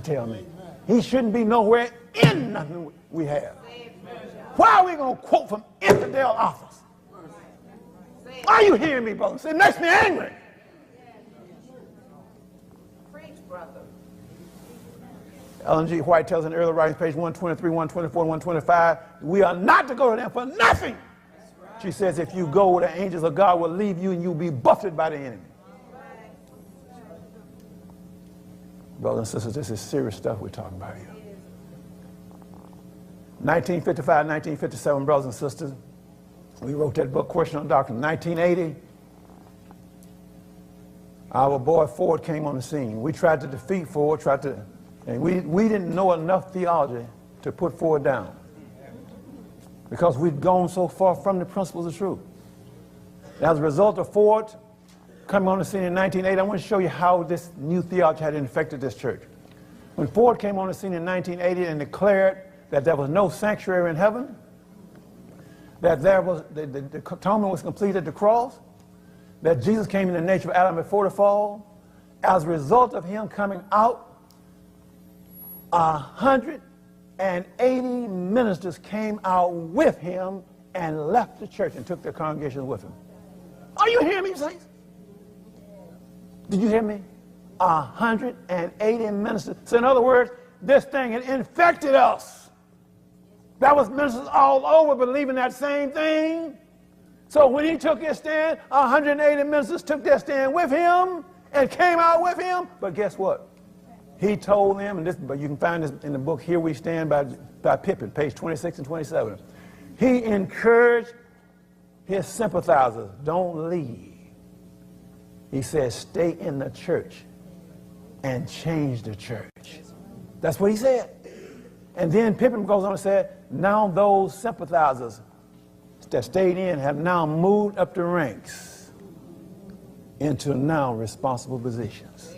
tell me. He shouldn't be nowhere in nothing we have. Why are we going to quote from infidel authors? Are you hearing me, brother? It makes me angry. Preach, brother. Ellen G. White tells in early writings, page 123, 124, 125, we are not to go to them for nothing. She says, if you go, the angels of God will leave you and you'll be buffeted by the enemy. Brothers and sisters, this is serious stuff we're talking about here. 1955, 1957, brothers and sisters, we wrote that book, Question on Doctrine. 1980, our boy Ford came on the scene. We tried to defeat Ford, and we didn't know enough theology to put Ford down because we'd gone so far from the principles of truth. As a result of Ford coming on the scene in 1980, I want to show you how this new theology had infected this church. When Ford came on the scene in 1980 and declared that there was no sanctuary in heaven, that there was the atonement was completed at the cross, that Jesus came in the nature of Adam before the fall, as a result of him coming out, 180 ministers came out with him and left the church and took their congregations with him. Are you hearing me, saints? Did you hear me? 180 ministers. So in other words, this thing had infected us. That was ministers all over believing that same thing. So when he took his stand, 180 ministers took their stand with him and came out with him. But guess what? He told them, and this, but you can find this in the book Here We Stand by Pippin, page 26 and 27. He encouraged his sympathizers, don't leave. He says, stay in the church and change the church. That's what he said. And then Pippin goes on and said, now those sympathizers that stayed in have now moved up the ranks into now responsible positions.